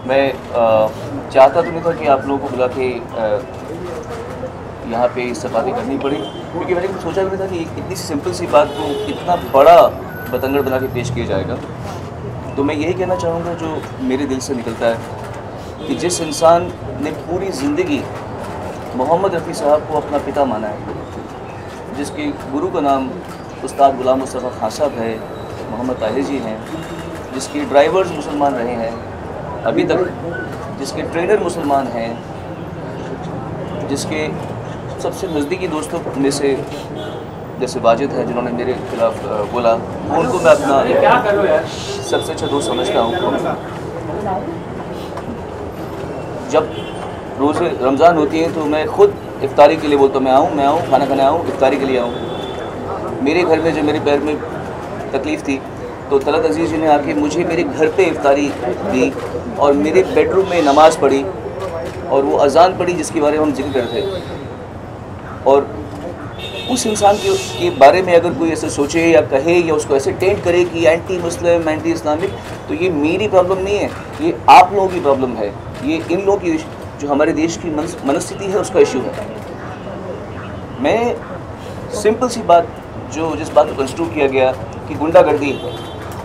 मैं चाहता तो नहीं था कि आप लोगों को बुला के यहाँ पे इस्तेफादी करनी पड़ी, क्योंकि मैंने कुछ सोचा भी नहीं था कि इतनी सिंपल सी बात को इतना बड़ा बतंगड़ बना के पेश किया जाएगा। तो मैं यही कहना चाहूँगा जो मेरे दिल से निकलता है कि जिस इंसान ने पूरी ज़िंदगी मोहम्मद रफ़ी साहब को अपना पिता माना है, जिसके गुरु का नाम उस्ताद गुलाम मुस्तफ़ा खान साहब है, मोहम्मद ताहिर जी हैं, जिसके ड्राइवर्स मुसलमान रहे हैं अभी तक, जिसके ट्रेनर मुसलमान हैं, जिसके सबसे नज़दीकी दोस्तों में से जैसे वाजिद है जिन्होंने मेरे खिलाफ बोला, उनको मैं अपना सबसे अच्छा दोस्त समझता हूँ। जब रोज़े रमज़ान होती हैं तो मैं ख़ुद इफ्तारी के लिए बोलता हूँ, मैं आऊँ खाना खाने आऊँ, इफ्तारी के लिए आऊँ। मेरे घर में जब मेरे पैर में तकलीफ़ थी तो तलत अजीज़ जी ने आके मुझे मेरे घर पे इफ्तारी दी और मेरे बेडरूम में नमाज़ पढ़ी और वो अज़ान पढ़ी जिसके बारे में हम जिक्र करते थे। और उस इंसान के बारे में अगर कोई ऐसे सोचे या कहे या उसको ऐसे टेंट करे कि एंटी मुस्लिम, एंटी इस्लामिक, तो ये मेरी प्रॉब्लम नहीं है, ये आप लोगों की प्रॉब्लम है, ये इन लोगों की जो हमारे देश की मनस्थिति है उसका इशू है। मैं सिंपल सी बात जिस बात को कंस्ट्रक्ट किया गया कि गुंडागर्दी है,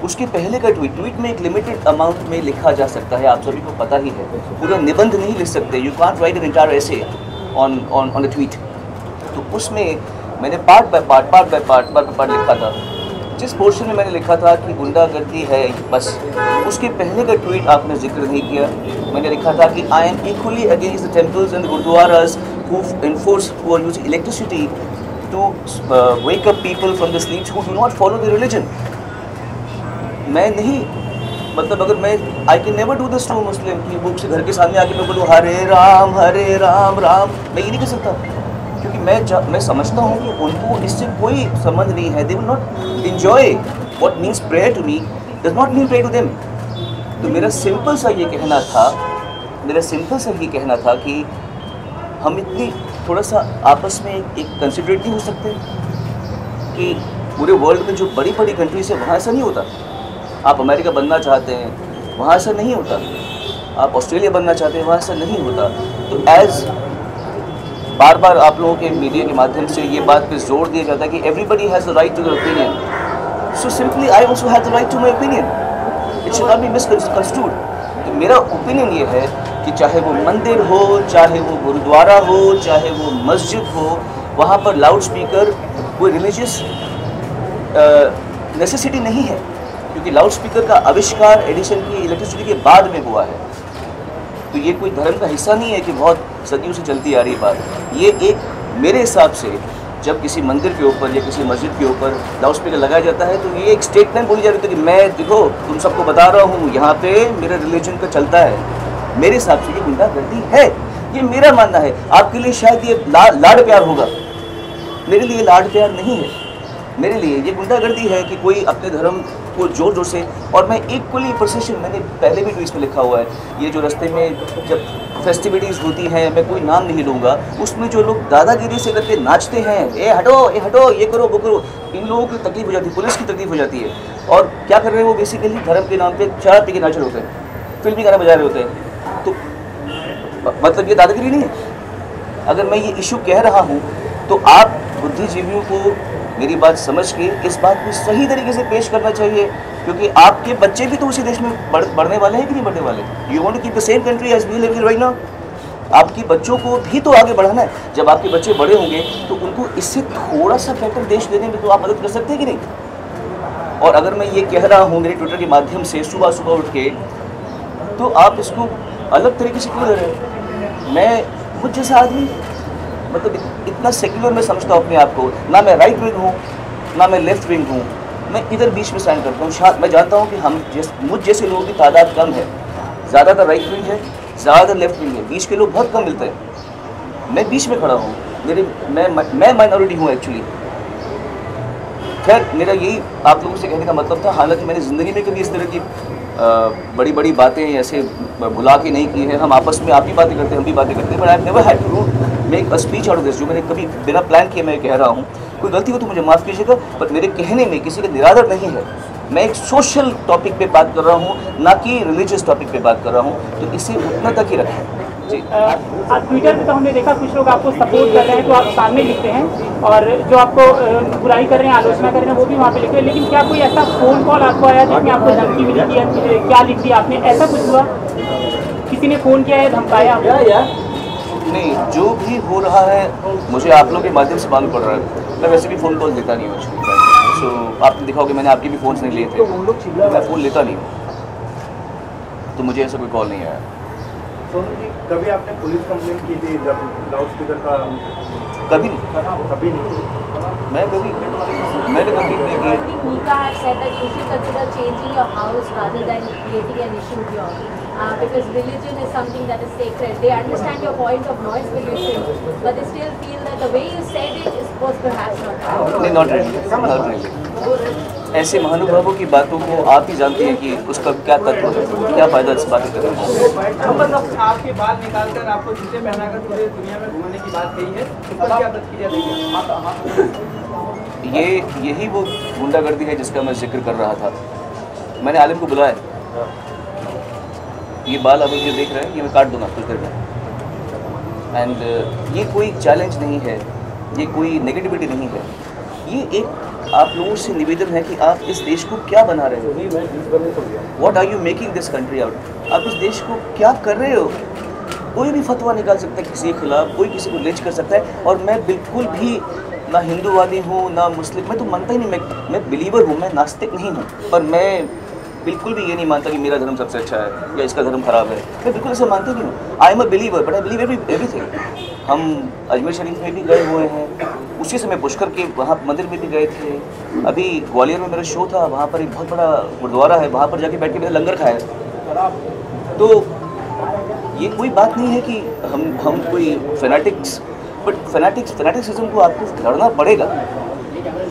उसके पहले का ट्वीट में एक लिमिटेड अमाउंट में लिखा जा सकता है, आप सभी को पता ही है, पूरा निबंध नहीं लिख सकते, you can't right an entire essay on a tweet. तो उसमें मैंने पार्ट बाय पार्ट लिखा था। जिस पोर्शन में मैंने लिखा था कि गुंडागर्दी है बस, उसके पहले का ट्वीट आपने जिक्र नहीं किया। मैंने लिखा था कि I am equally against the temples and gurdwaras who are using electricity to wake up people from the sleep who do not follow the religion. मैं नहीं, मतलब अगर मैं I can never do this to Muslim कि वो से घर के सामने आके मैं बोलूँ हरे राम राम, मैं ये नहीं कर सकता, क्योंकि मैं समझता हूँ कि उनको इससे कोई संबंध नहीं है। They will not enjoy what means prayer to me does not mean prayer to them. तो मेरा सिंपल सा ये कहना था कि हम इतनी थोड़ा सा आपस में एक कंसिडरेट नहीं हो सकते कि पूरे वर्ल्ड में जो बड़ी बड़ी कंट्रीज है वहाँ ऐसा नहीं होता। आप अमेरिका बनना चाहते हैं, वहाँ ऐसा नहीं होता। आप ऑस्ट्रेलिया बनना चाहते हैं, वहाँ ऐसा नहीं होता। तो एज़ बार बार आप लोगों के मीडिया के माध्यम से ये बात पे जोर दिया जाता है कि everybody has the right to their opinion, so simply I also have the right to my opinion, it should not be misconstrued. तो मेरा ओपिनियन ये है कि चाहे वो मंदिर हो, चाहे वो गुरुद्वारा हो, चाहे वो मस्जिद हो, वहाँ पर लाउड स्पीकर कोई रिलीजियस नेसेसिटी नहीं है, क्योंकि लाउड स्पीकर का आविष्कार एडिशन की इलेक्ट्रिसिटी के बाद में हुआ है। तो ये कोई धर्म का हिस्सा नहीं है कि बहुत सदियों से चलती आ रही बात। ये एक मेरे हिसाब से जब किसी मंदिर के ऊपर या किसी मस्जिद के ऊपर लाउड स्पीकर लगाया जाता है तो ये एक स्टेटमेंट बोली जा रही थी कि मैं देखो तुम सबको बता रहा हूँ यहाँ पे मेरा रिलीजन का चलता है। मेरे हिसाब से ये गुंडागर्दी है, ये मेरा मानना है। आपके लिए शायद ये लाड प्यार होगा, मेरे लिए लाड प्यार नहीं है। मेरे लिए ये गुंडागर्दी है कि कोई अपने धर्म को जोर जोर से, और मैं इक्वली प्रोसेशन, मैंने पहले भी ट्वीट में लिखा हुआ है, ये जो रास्ते में जब फेस्टिविटीज़ होती हैं, मैं कोई नाम नहीं लूँगा, उसमें जो लोग दादागिरी से करके नाचते हैं, ए हटो ये करो वो करो, इन लोगों की तकलीफ हो जाती है, पुलिस की तकलीफ हो जाती है। और क्या कर रहे हैं वो बेसिकली धर्म के नाम पे शराब पी के नाच रहे होते हैं, फिल्मी गाना बजा रहे होते हैं। तो मतलब ये दादागिरी नहीं है। अगर मैं ये इशू कह रहा हूँ तो आप बुद्धिजीवियों को मेरी बात समझ के इस बात को सही तरीके से पेश करना चाहिए, क्योंकि आपके बच्चे भी तो उसी देश में बढ़ने वाले हैं कि नहीं बढ़ने वाले। You want to keep the same country as we live in right now. आपके बच्चों को भी तो आगे बढ़ाना है। जब आपके बच्चे बड़े होंगे तो उनको इससे थोड़ा सा बेटर देश देने में तो आप मदद कर सकते हैं कि नहीं। और अगर मैं ये कह रहा हूँ मेरे ट्विटर के माध्यम से सुबह सुबह उठ के, तो आप इसको अलग तरीके से क्यों ले रहे हैं। मैं मुझ जैसा आदमी, मतलब इतना सेक्युलर मैं समझता हूँ अपने आप को, ना मैं राइट विंग हूँ ना मैं लेफ्ट विंग हूँ, मैं इधर बीच में स्टैंड करता हूँ। शायद मैं जानता हूँ कि मुझ जैसे लोगों की तादाद कम है, ज़्यादातर राइट विंग है, ज़्यादातर लेफ्ट विंग है, बीच के लोग बहुत कम मिलते हैं। मैं बीच में खड़ा हूँ, मैं माइनॉरिटी हूँ एक्चुअली। खैर मेरा यही आप लोगों से कहने का मतलब था। हालांकि मैंने ज़िंदगी में कभी इस तरह की बड़ी बड़ी बातें ऐसे भुला के नहीं की है। हम आपस में आप भी बातें करते हैं, हम भी बातें करते हैं, but I have never had to make a speech out of this, जो मैंने कभी बिना प्लान किए मैं कह रहा हूँ। कोई गलती हो तो मुझे माफ़ कीजिएगा, बट मेरे कहने में किसी का निरादर नहीं है। मैं एक सोशल टॉपिक पे बात कर रहा हूँ, ना कि रिलीजियस टॉपिक पे बात कर रहा हूँ, तो इसे उतना तक ही रखें। जी ट्विटर पे तो हमने देखा कुछ लोग आपको सपोर्ट कर रहे हैं तो आप सामने लिखते हैं, और जो आपको बुराई कर रहे हैं, आलोचना कर रहे हैं, वो भी वहाँ पे लिखते हैं। लेकिन क्या कोई ऐसा फ़ोन कॉल आपको आया जिसमें आपको धमकी मिली थी या क्या लिख दिया आपने, ऐसा कुछ हुआ? किसी ने फ़ोन किया है, धमकाया आपको? नहीं, जो भी हो रहा है मुझे आप लोगों के माध्यम से मालूम पड़ रहा है। मैं वैसे भी फ़ोन कॉल लेता नहीं हूँ, सो आपने देखा होगा मैंने आपके भी फ़ोन्स नहीं लिए थे, मैं फ़ोन लेता नहीं हूँ, तो मुझे ऐसा कोई कॉल नहीं आया। सोनू जी, कभी आपने पुलिस कंप्लेंट की थी जब लाउड स्पीकर का? कभी नहीं, मैंने कभी नहीं की। Nika has said that you should consider changing your house rather than creating an issue here, because religion is something that is sacred. They understand your point of noise pollution, but they still feel that the way you said it was perhaps not right. नहीं, not really. ऐसे महानुभावों की बातों को आप ही जानते हैं कि उसका क्या तत्व है, क्या फ़ायदा इस बात करने का। आपके बाल निकालकर आपको जूते पहनाकर पूरे दुनिया में घूमने की बात कही है, इस पर क्या प्रतिक्रिया देंगे? यही वो गुंडागर्दी है जिसका मैं जिक्र कर रहा था। मैंने आलिम को बुलाया, ये बाल अभी जो देख रहे हैं ये मैं काट दूंगा कुछ देर में, एंड ये कोई चैलेंज नहीं है, ये कोई नेगेटिविटी नहीं है, ये एक आप लोगों से निवेदन है कि आप इस देश को क्या बना रहे हो, what are you making this country out, आप इस देश को क्या कर रहे हो। कोई भी फतवा निकाल सकता है किसी के खिलाफ, कोई किसी को लिंच कर सकता है, और मैं बिल्कुल भी ना हिंदूवादी हूँ ना मुस्लिम, मैं तो मानता ही नहीं, मैं बिलीवर हूँ, मैं नास्तिक नहीं हूँ, पर मैं बिल्कुल भी ये नहीं मानता कि मेरा धर्म सबसे अच्छा है या इसका धर्म खराब है, मैं बिल्कुल ऐसा मानता नहीं हूँ। I am a believer but I believe everything. हम अजमेर शरीफ में भी गए हुए हैं, उसी समय पुष्कर के वहाँ मंदिर में भी गए थे, अभी ग्वालियर में मेरा शो था, वहाँ पर एक बहुत बड़ा गुरुद्वारा है, वहाँ पर जाके बैठ के मैंने लंगर खाया। तो ये कोई बात नहीं है कि हम कोई फैनाटिक्स, बट फैनाटिक्सिज्म को आपको लड़ना पड़ेगा।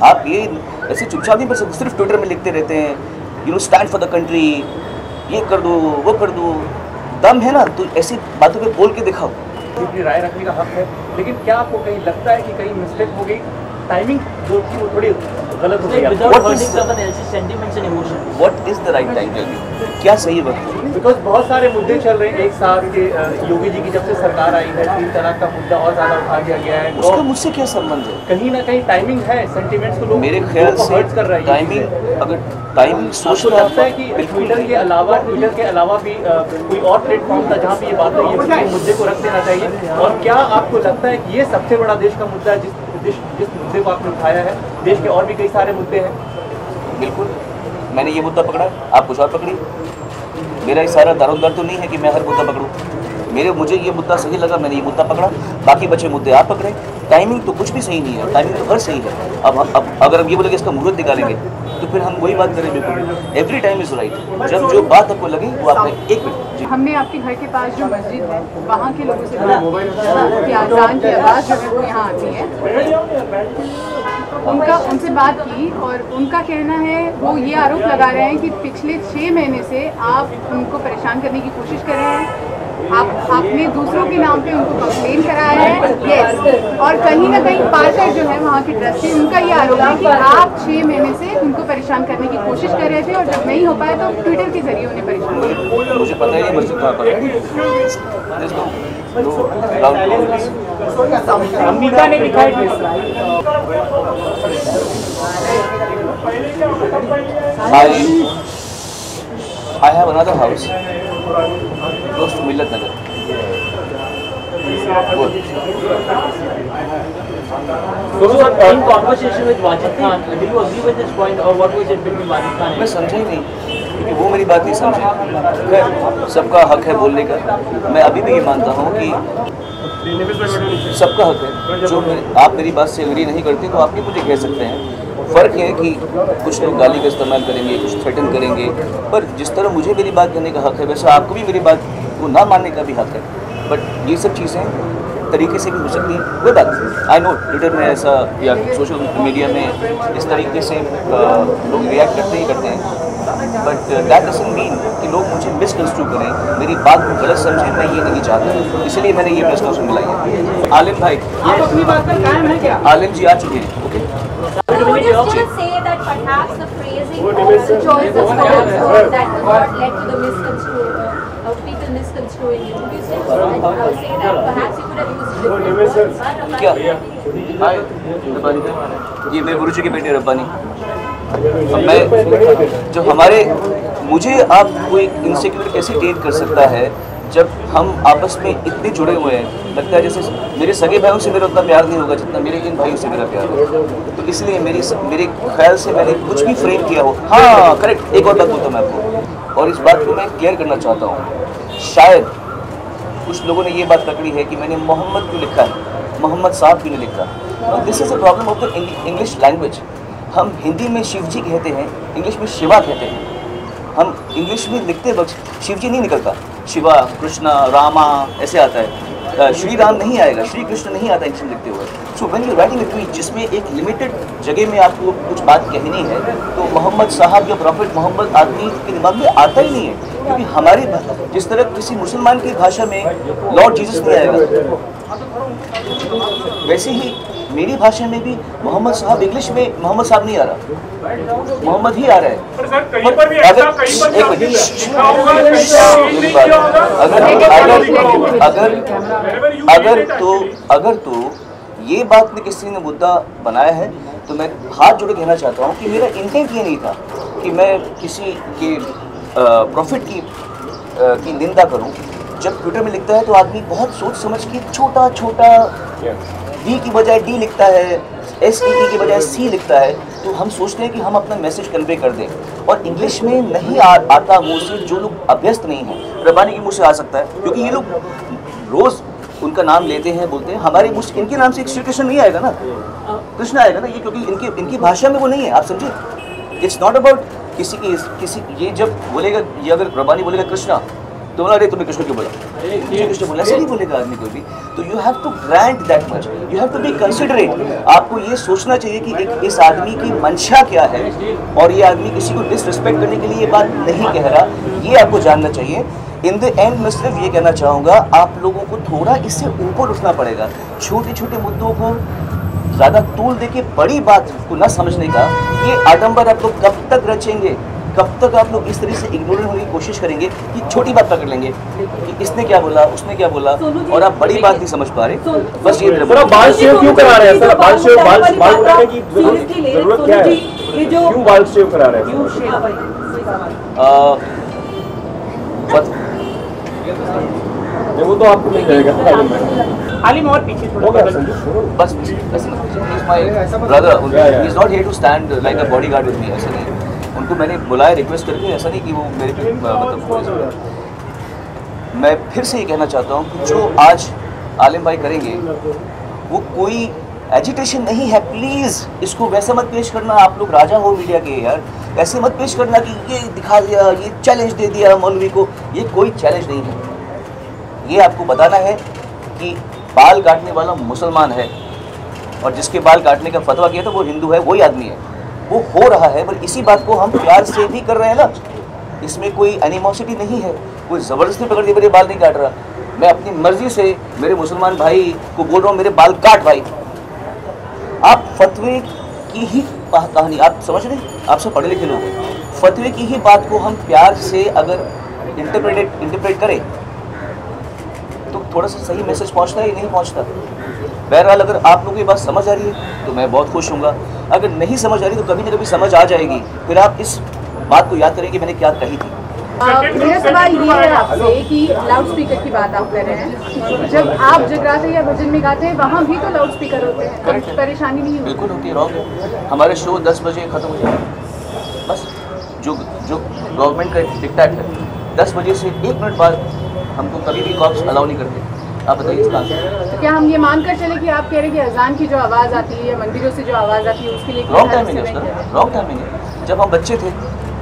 आप ये ऐसे चुपचाप नहीं कर सकते, सिर्फ ट्विटर में लिखते रहते हैं you know stand for the country, ये कर दो वो कर दो, दम है ना तो ऐसी बातों पे बोल के दिखाओ। अपनी राय रखने का हक है, लेकिन क्या आपको कहीं लगता है कि कहीं मिस्टेक हो गई, टाइमिंग जो थी वो थोड़ी गलत हो गई? What is the right time, क्या सही वक्त? बिकॉज बहुत सारे मुद्दे चल रहे हैं एक साथ के, योगी जी की जब से सरकार आई है 3 तलाक का मुद्दा और ज़्यादा उठा दिया गया है, उसका मुझसे क्या संबंध है? कहीं ना कहीं टाइमिंग है, सेंटिमेंट्स को लोग मेरे ख्याल से हर्ट कर रहा है। टाइमिंग, अगर टाइमिंग आपको लगता है कि ट्विटर के अलावा भी कोई और प्लेटफॉर्म था जहाँ पे ये बात है, ये मुद्दे को रख देना चाहिए? और क्या आपको लगता है कि ये सबसे बड़ा देश का मुद्दा है जिस मुद्दे को आपने उठाया है? देश के और भी कई सारे मुद्दे हैं। बिल्कुल, मैंने ये मुद्दा पकड़ा, आप कुछ और पकड़ी। मेरा इशारा दारोमदार तो नहीं है कि मैं हर मुद्दा पकड़ूं। मुझे ये मुद्दा सही लगा, मैंने ये मुद्दा पकड़ा, बाकी बचे मुद्दे आप पकड़े। टाइमिंग तो कुछ भी सही नहीं है, टाइमिंग तो हर सही है। अब अगर हम ये बोलेंगे इसका मुहूर्त निकालेंगे तो फिर हम वही बात करें। बिल्कुल एवरी टाइम इज राइट, जब जो बात आपको लगे वो आपने एक मिनट जी। हमने आपके घर के पास जो मस्जिद है वहाँ के लोगों से कि अज़ान की आवाज़ जो है वो यहाँ आती है, उनसे बात की और उनका कहना है, वो ये आरोप लगा रहे हैं कि पिछले 6 महीने से आप उनको परेशान करने की कोशिश कर रहे हैं, आपने दूसरों के नाम पे उनको कंप्लेन कराया है। यस, और कहीं ना कहीं पार्कर जो है वहाँ के ट्रस्टी, उनका ये आरोप है कि आप 6 महीने से उनको परेशान करने की कोशिश कर रहे थे और जब नहीं हो पाया तो ट्विटर के जरिए उन्हें परेशान किया। मुझे पता है मस्जिद कहाँ पर है। अम्बिका ने लिखा है I have another house close to Millat Nagar. Good. So, in conversation with Wajid Khan, do you agree with this point, or what was it between Wajid Khan? मैं समझा ही नहीं, क्योंकि वो मेरी बात नहीं समझे। खैर, सबका हक है बोलने का। मैं अभी भी ये मानता हूँ कि सबका हक है। जो आप मेरी बात से एग्री नहीं करते तो आप भी मुझे कह सकते हैं। फ़र्क है कि कुछ लोग गाली का इस्तेमाल करेंगे, कुछ थ्रेटन करेंगे, पर जिस तरह मुझे मेरी बात कहने का हक है वैसे आपको भी मेरी बात को ना मानने का भी हक है। बट ये सब चीज़ें तरीके से भी हो सकती हैं, कोई बात नहीं। आई नो ट्विटर में ऐसा या सोशल मीडिया में इस तरीके से लोग रिएक्ट करते ही करते हैं, बट दैट डजंट मीन कि लोग मुझे मिसकंस्ट्रू करें, मेरी बात को गलत समझें। मैं ये नहीं चाहता, इसलिए मैंने ये प्रेस कॉन्फ्रेंस बुलाई है। आलिम भाई, आप अपनी बात पर कायम है क्या? आलिम जी आ चुके हैं। Okay, So would you still say that perhaps the phrasing or the choice of words that was what led to the people misconstruing you. Would you say that perhaps you could have used different words? क्या हाय रब्बानी, ये मेरे गुरुजी के बेटे रब्बानी। मैं जो हमारे मुझे आप कोई इनसिक्योर कैसे ट्रीट कर सकता है जब हम आपस में इतने जुड़े हुए हैं। लगता है जैसे मेरे सगे भाइयों से मेरा उतना प्यार नहीं होगा जितना मेरे इन भाइयों से मेरा प्यार है। तो इसलिए मेरे ख्याल से मैंने कुछ भी फ्रेम किया हो। हाँ करेक्ट, एक और बात बोलता हूँ मैं आपको, और इस बात को मैं क्लियर करना चाहता हूँ। शायद कुछ लोगों ने ये बात पकड़ी है कि मैंने मोहम्मद क्यों लिखा है, मोहम्मद साहब क्यों नहीं लिखा। This is a problem of the English language. हम हिंदी में शिव जी कहते हैं, इंग्लिश में शिवा कहते हैं। हम इंग्लिश में लिखते वक्त शिव जी नहीं निकलता, शिवा, कृष्णा, रामा ऐसे आता है। श्री राम नहीं आएगा, श्री कृष्ण नहीं आता इंग्लिश में लिखते हुए। So when you writing a tweet जिसमें एक लिमिटेड जगह में आपको कुछ बात कहनी है, तो मोहम्मद साहब या प्रॉफिट मोहम्मद आदमी के दिमाग में आता ही नहीं है। क्योंकि हमारी जिस तरह किसी मुसलमान की भाषा में लॉर्ड जीसस नहीं आएगा, वैसे ही मेरी भाषा में भी मोहम्मद साहब इंग्लिश में मोहम्मद साहब नहीं आ रहा, मोहम्मद ही आ रहा है। अगर तो ये बात ने किसी ने मुद्दा बनाया है तो मैं हाथ जोड़े कहना चाहता हूँ कि मेरा इंटेंट ये नहीं था कि मैं किसी के प्रॉफिट की निंदा करूं। जब ट्विटर में लिखता है तो आदमी बहुत सोच समझ के छोटा छोटा डी की बजाय डी लिखता है, SEE की बजाय C लिखता है, तो हम सोचते हैं कि हम अपना मैसेज कन्वे कर दें। और इंग्लिश में नहीं आता मुँह से जो लोग अभ्यस्त नहीं हैं। रब्बानी के मुँह से आ सकता है क्योंकि ये लोग रोज़ उनका नाम लेते हैं, बोलते हैं। हमारे मुँह से इनके नाम से श्री कृष्ण नहीं आएगा ना, कृष्ण आएगा ना, ये क्योंकि इनकी भाषा में वो नहीं है। आप समझे, इट्स नॉट अबाउट किसी ये जब बोलेगा, ये अगर रब्बानी बोलेगा कृष्णा तो अरे तुमने कृष्ण क्यों बोला, कृष्ण बोला, ऐसे नहीं बोलेगा आदमी कोई भी। तो you have to grant that much, you have to be considerate. आपको ये सोचना चाहिए कि इस आदमी की मंशा क्या है और ये आदमी किसी को डिसरिस्पेक्ट करने के लिए ये बात नहीं कह रहा, ये आपको जानना चाहिए। इन द एंड मैं सिर्फ ये कहना चाहूँगा, आप लोगों को थोड़ा इससे ऊपर उठना पड़ेगा। छोटे छोटे मुद्दों को ज़्यादा तूल दे के बड़ी बात को न समझने का ये आडंबर आप लोग कब तक रचेंगे, कब तक आप लोग इस तरह से इग्नोरेंट होने की कोशिश करेंगे कि छोटी बात पकड़ लेंगे कि इसने क्या बोला, उसने क्या बोला, और आप बड़ी बात नहीं समझ पा रहे। बस ये बाल शेव क्यों करा रहे हैं सर? बाल शेव बाल बनाने की जरूरत क्या है? क्यों बाल शेव करा रहे हैं? वो तो आपको नहीं रहेगा। आलिम और पीछे बस brother, he is not here to stand like a bodyguard with me. ऐसा नहीं, उनको मैंने बुलाया रिक्वेस्ट करके, ऐसा नहीं कि वो मेरे पे मतलब। मैं फिर से ये कहना चाहता हूँ कि जो आज आलिम भाई करेंगे वो कोई एजिटेशन नहीं है। प्लीज़ इसको वैसे मत पेश करना, आप लोग राजा हो मीडिया के यार, ऐसे मत पेश करना कि ये दिखा दिया, ये चैलेंज दे दिया मौलवी को। ये कोई चैलेंज नहीं है। ये आपको बताना है कि बाल काटने वाला मुसलमान है और जिसके बाल काटने का फतवा किया था वो हिंदू है, वही आदमी है। वो हो रहा है, पर इसी बात को हम प्यार से भी कर रहे हैं ना, इसमें कोई एनिमोसिटी नहीं है। कोई ज़बरदस्ती पकड़ के मेरे बाल नहीं काट रहा, मैं अपनी मर्जी से मेरे मुसलमान भाई को बोल रहा हूँ मेरे बाल काट भाई। आप फतवे की ही कहानी आप समझ रहे, आप सब पढ़े लिखे लोग हैं, फतवे की ही बात को हम प्यार से अगर इंटरप्रेट करें तो थोड़ा सा सही मैसेज पहुंचता है या नहीं पहुंचता। बहरहाल अगर आप लोगों की बात समझ आ रही है तो मैं बहुत खुश हूँगा, अगर नहीं समझ आ रही तो कभी ना कभी समझ आ जाएगी, फिर आप इस बात को याद करें कि मैंने क्या कही थी। मेरा सवाल ये है आपसे कि लाउड स्पीकर की बात आप कर रहे हैं, जब आप जगराते या भजन में गाते हैं वहाँ भी तो लाउड स्पीकर होते हैं, तो परेशानी नहीं होती? बिल्कुल होती है, रॉन्ग है। हमारे शो 10 बजे ख़त्म हो जाए, बस जो गवर्नमेंट का डिक्टेट है 10 बजे से 1 मिनट बाद हमको कभी भी कॉप्स अलाउ नहीं करते। आप बताइए इसका आंसर। तो क्या हम ये मानकर चले कि आप कह रहे हैं कि अजान की जो आवाज़ आती है या मंदिरों से जो आवाज़ आती है उसके लिए रॉन्ग टाइमिंग है उसका, रॉन्ग टाइमिंग है। जब हम बच्चे थे,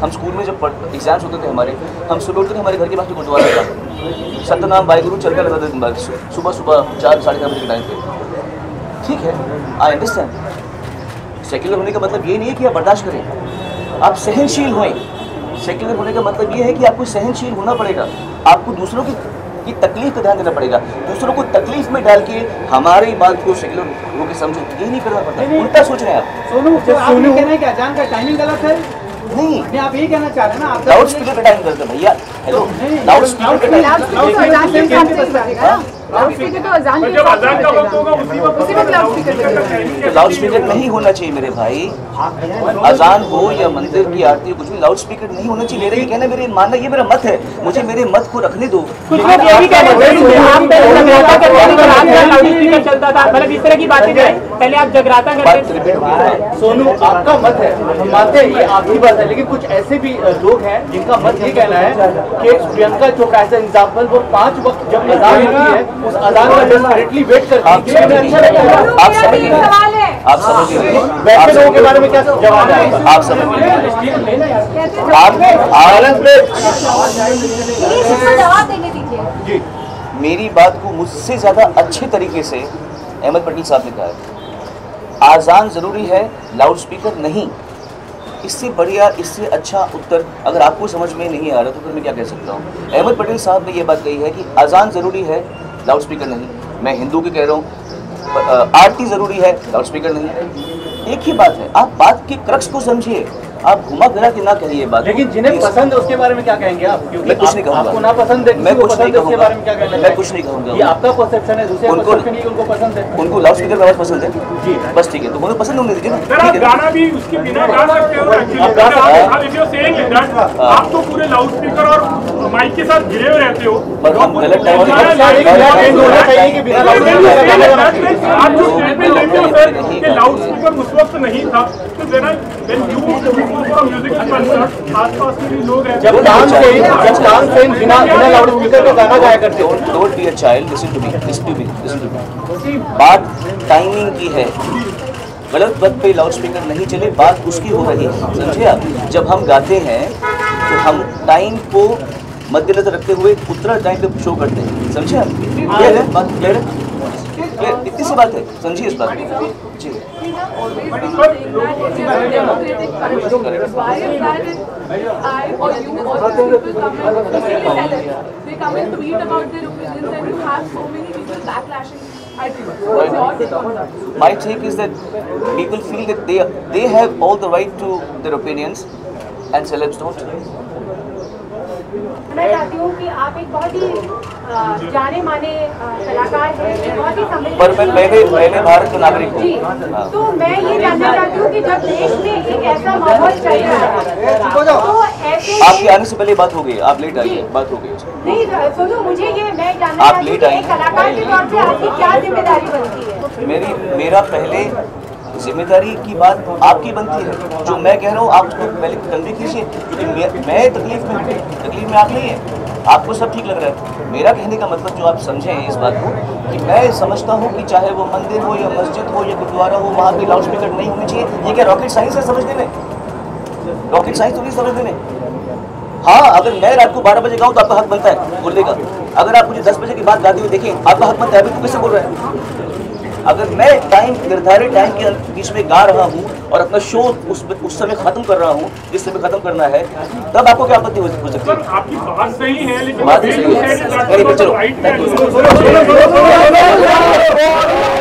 हम स्कूल में जब एग्जाम्स होते थे हमारे, हम सुबह उठते थे, हमारे घर के पास में गुरुद्वारा था, सतनाम वाहिगुरु चलकर लगाते थे सुबह 4 साढ़े 4 बजे के टाइम पे। ठीक है, आई अंडरस्टैंड। सेक्युलर होने का मतलब ये नहीं है कि आप बर्दाश्त करें, आप सहनशील होएं। सेक्युलर होने का मतलब ये है कि आपको सहनशील होना पड़ेगा, आपको दूसरों की कि तकलीफ पे ध्यान देना पड़ेगा। दूसरों को तकलीफ में डाल के हमारी बात को सेक्युलर हो के समझो, ये नहीं करना पड़ता। उल्टा सोच रहे हैं आप। सोनू, आप ये कहना है कि अजान का टाइमिंग गलत है? नहीं, आप ये कहना चाह रहे हैं ना? आप लाउड स्पीकर का टाइम करते भैया। हेलो, लाउड स्पीकर का टाइम। लाउड स्पीकर तो अजान के अजान का वक्त होगा उसी वक्त लाउड स्पीकर लाउड स्पीकर नहीं होना चाहिए मेरे भाई। अजान हो या मंदिर की आरती हो, कुछ भी लाउड स्पीकर नहीं होना चाहिए। मेरा ये कहना, मेरे मानना, ये मेरा मत है। मुझे मेरे मत को रखने दो। कुछ लोग ये भी कह रहे हैं कि आप जगराता करते थे, लाउड स्पीकर चलता था, मतलब इस तरह की बातें करें। पहले आप जगराता करते थे। सोनू, आपका मत है, हम मानते हैं ये आपकी बात है, लेकिन कुछ ऐसे भी लोग हैं जिनका मत ये कहना है कि प्रियंका चोपड़ा एज एग्जाम्पल, वो 5 वक्त जब अजान होती है उस अजान का डेस्परेटली वेट करती है। आप समझिए, वैसे लोगों के बारे में क्या जवाब है आपका? आप समझिए, जवाब देने दीजिए। मेरी बात को मुझसे ज्यादा अच्छे तरीके से अहमद पटेल साहब ने कहा है। आजान जरूरी है, लाउड स्पीकर नहीं। इससे बढ़िया, इससे अच्छा उत्तर अगर आपको समझ में नहीं आ रहा तो फिर मैं क्या कह सकता हूँ। अहमद पटेल साहब ने ये बात कही है कि आजान जरूरी है, लाउड स्पीकर नहीं। मैं हिंदू की कह रहा हूँ, आरती जरूरी है, लाउड स्पीकर नहीं। एक ही बात है, आप बात के क्रक्स को समझिए, आप घुमा फिरा के ना कहिए बात। लेकिन जिन्हें पसंद है उसके बारे में क्या कहेंगे आप? क्योंकि मैं कुछ नहीं कहूँगा, आपको ना पसंद है, मैं कुछ नहीं उसके बारे में क्या कहना? मैं कुछ नहीं कहूँगा। ये आपका परसेप्शन है, दूसरे परसेप्शन की उनको पसंद है। उनको लाउड स्पीकर में आवाज पसंद है जी, बस ठीक है, तो उन्हें पसंद होने दीजिए ना। आप गाना भी उसके बिना गा सकते हो। आप तो पूरे लाउड स्पीकर और माइक के साथ घिरे हुए रहते हो, पर हम गलत टाइम आप जो स्टेटमेंट देते हो सर कि लाउड स्पीकर उस वक्त नहीं था, तो म्यूजिक आसपास के भी लोग हैं जब तानसेन बिना लाउड स्पीकर का गाना गाया करते हो। Don't be a child, listen to me, listen to me, listen to me. बात टाइमिंग की है, गलत वक्त पे लाउड स्पीकर नहीं चले, बात उसकी हो रही है, समझे आप। जब हम गाते हैं तो हम टाइम को मद्देनजर रखते हुए उतना टाइम पे शो करते हैं, समझे आप। क्लियर है बात? क्लियर है? क्लियर, इतनी सी बात है, समझिए इस बात को जी। My take is that people feel that they have all the right to their opinions and celebs don't. मैं चाहती हूँ कि आप एक बहुत ही जाने माने कलाकार हैं, बहुत ही समृद्ध। पर मैं भारत का नागरिक हूँ। जी, तो मैं ये जानना चाहती हूँ कि जब देश में एक ऐसा माहौल चल रहा है तो ऐसे आपके आने से पहले बात हो गई, आप लेट आइए, बात हो गई। नहीं सुनो, मुझे ये मैं जानना आप चाहती हूँ लेट कि आइए। एक कलाकार के तौर पे आपकी क्या जिम्मेदारी बनती है? मेरा पहले जिम्मेदारी की बात आपकी बनती है। जो मैं कह रहा हूँ आप उसको पहले कन्वे कीजिए, क्योंकि मैं तकलीफ में आप नहीं है। आपको सब ठीक लग रहा है। मेरा कहने का मतलब जो आप समझें इस बात को कि मैं समझता हूँ कि चाहे वो मंदिर हो या मस्जिद हो या गुरुद्वारा हो, वहाँ पे लाउड स्पीकर नहीं होनी चाहिए। ये क्या रॉकेट साइंस है समझने में? रॉकेट साइंस तो नहीं समझने में। हाँ, अगर मैं रात को 12 बजे गाऊँ तो आपका हक बनता है बोलने का। अगर आप मुझे 10 बजे की बात गाते हुए देखें, आपका हक बनता है। अभी तो कैसे बोल रहे हैं? अगर मैं टाइम, निर्धारित टाइम के बीच में गा रहा हूँ और अपना शो उस समय खत्म कर रहा हूँ जिस समय खत्म करना है, तब आपको क्या आपत्ति हो सकती है? आपकी बात सही है, लेकिन बात सही है। चलो, थैंक यू।